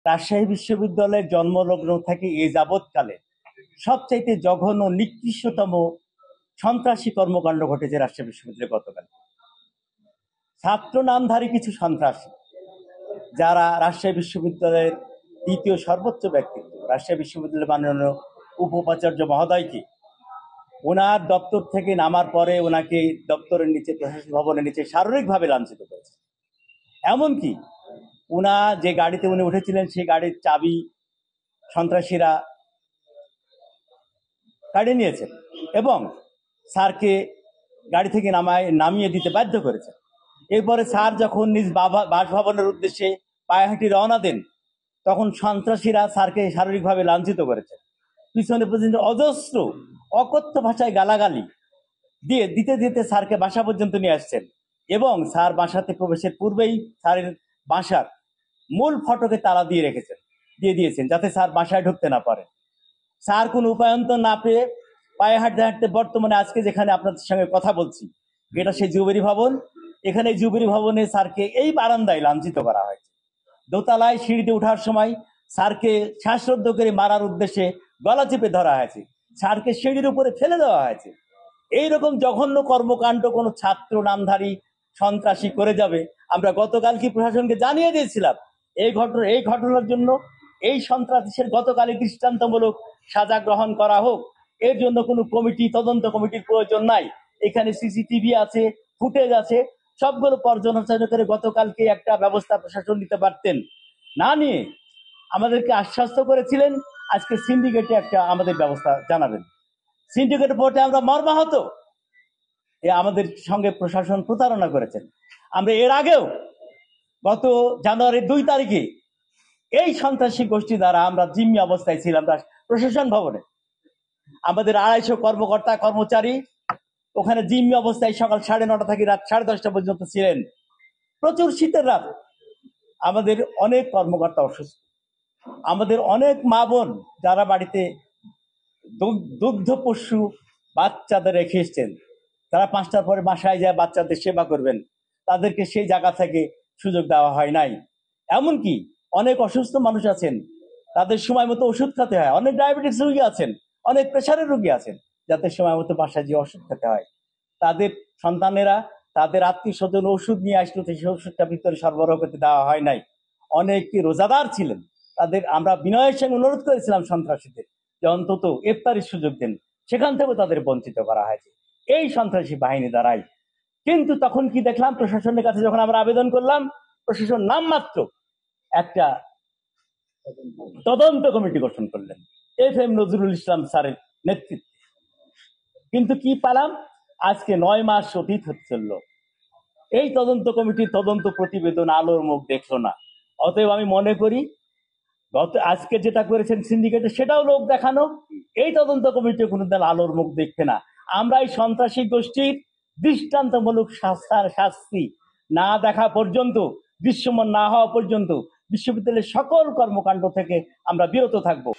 রাজশাহী বিশ্ববিদ্যালয়ের জন্মলগ্ন থেকে এ যাবৎকালে সবচাইতে জঘন্য নিকৃষ্টতম সন্ত্রাসী কর্মকাণ্ড ঘটেছে রাজশাহী বিশ্ববিদ্যালয়ে গতকাল। ছাত্র নামধারী কিছু সন্ত্রাসী যারা রাজশাহী বিশ্ববিদ্যালয়ের দ্বিতীয় সর্বোচ্চ ব্যক্তিত্ব রাজশাহী বিশ্ববিদ্যালয়ের মাননীয় উপাচার্য মহোদয়কে ওনার দপ্তর থেকে নামার পরে ওনাকে দপ্তরের নিচে, প্রশাসন ভবনের নিচে শারীরিকভাবে লাঞ্ছিত করেছে। এমনকি উনি যে গাড়িতে উনি উঠেছিলেন সেই গাড়ির চাবি সন্ত্রাসীরা কাড়িয়ে নিয়েছেন এবং স্যারকে গাড়ি থেকে নামিয়ে দিতে বাধ্য করেছে। এরপরে স্যার যখন নিজ বাসভবনের উদ্দেশ্যে পায়ে হাঁটি রওনা দেন, তখন সন্ত্রাসীরা স্যারকে শারীরিকভাবে লাঞ্ছিত করেছে। পিছনে পর্যন্ত অজস্র অকথ্য ভাষায় গালাগালি দিতে দিতে স্যারকে বাসা পর্যন্ত নিয়ে আসছেন এবং স্যার বাসাতে প্রবেশের পূর্বেই স্যারের বাসার মূল ফটকে তালা দিয়ে দিয়েছেন যাতে স্যার বাসায় ঢুকতে না পারে। স্যার কোনো উপায়ন্তর না পেয়ে পায়ে হাঁটতে হাঁটতে বর্তমানে আজকে যেখানে আপনাদের সঙ্গে কথা বলছি, এটা সেই জুবেরি ভবন। এখানে জুবেরি ভবনে স্যারকে এই বারান্দায় লাঞ্ছিত করা হয়েছে। দোতলায় সিঁড়িতে ওঠার সময় স্যারকে শ্বাসরুদ্ধ করে মারার উদ্দেশ্যে গলা চেপে ধরা হয়েছে, স্যারকে সিঁড়ির উপরে ফেলে দেওয়া হয়েছে। এইরকম জঘন্য কর্মকাণ্ড কোনো ছাত্র নামধারী সন্ত্রাসী করে যাবে, আমরা গতকালকে প্রশাসনকে জানিয়ে দিয়েছিলাম। এই ঘটনার জন্য এই সন্ত্রাসীর গতকালই দৃষ্টান্তমূলক সাজা গ্রহণ করা হোক। এর জন্য কোনো তদন্ত কমিটির প্রয়োজন নাই। এখানে সিসিটিভি আছে, ফুটেজ আছে, সবগুলো পর্যালোচনা করে গতকালকে একটা ব্যবস্থা প্রশাসন নিতে পারতেন। না নিয়ে আমাদেরকে আশ্বস্ত করেছিলেন আজকে সিন্ডিকেটে একটা আমাদের ব্যবস্থা জানাবেন। সিন্ডিকেটের পথে আমরা মর্মাহত। আমাদের সঙ্গে প্রশাসন প্রতারণা করেছেন। আমরা এর আগেও গত জানুয়ারির 2 তারিখে এই সন্ত্রাসী গোষ্ঠী দ্বারা আমরা জিম্মি অবস্থায় ছিলাম প্রশাসন ভবনে। আমাদের 250 কর্মকর্তা কর্মচারী ওখানে জিম্মি অবস্থায় সকাল 9:30 থেকে রাত 10:30 পর্যন্ত ছিলেন। প্রচুর শীতের রাত। আমাদের অনেক কর্মকর্তা অসুস্থ, আমাদের অনেক মা বোন যারা বাড়িতে দুগ্ধ পশু বাচ্চাদের রেখে এসছেন, তারা 5টার পরে বাসায় যায় বাচ্চাদের সেবা করবেন, তাদেরকে সেই জায়গা থেকে সুযোগ দেওয়া হয় নাই। এমনকি অনেক অসুস্থ মানুষ আছেন, তাদের সময় মতো ওষুধ খেতে হয়। অনেক ডায়াবেটিস রোগী আছেন, অনেক প্রেশারের রোগী আছেন, যাদের সময় মতো বাসায় গিয়ে ওষুধ খেতে হয়। তাদের সন্তানেরা, তাদের আত্মীয় স্বজন ওষুধ নিয়ে আসলো, সেই ওষুধটা ভিতরে সরবরাহ করতে দেওয়া হয় নাই। অনেকে রোজাদার ছিলেন, তাদের আমরা বিনয়ের সঙ্গে অনুরোধ করেছিলাম সন্ত্রাসীদের যে অন্তত ইফতারির সুযোগ দেন, সেখান থেকেও তাদের বঞ্চিত করা হয়েছে এই সন্ত্রাসী বাহিনী দ্বারাই। কিন্তু তখন কি দেখলাম, প্রশাসনের কাছে যখন আমরা আবেদন করলাম, প্রশাসন নামমাত্র একটা তদন্ত কমিটি গঠন করলেন FM নজরুল ইসলাম স্যারের নেতৃত্বে। কিন্তু কি পেলাম, আজকে 9 মাস অতীত হচ্ছিল, এই তদন্ত কমিটির তদন্ত প্রতিবেদন আলোর মুখ দেখলো না। অতএব আমি মনে করি আজকে যেটা করেছেন সিন্ডিকেটে, সেটাও লোক দেখানো। এই তদন্ত কমিটি কোনোদিন আলোর মুখ দেখবে না। আমরা এই সন্ত্রাসী গোষ্ঠীর দৃষ্টান্তমূলক শাস্তি না দেখা পর্যন্ত, দৃশ্যমান না হওয়া পর্যন্ত বিশ্ববিদ্যালয়ের সকল কর্মকাণ্ড থেকে আমরা বিরত থাকবো।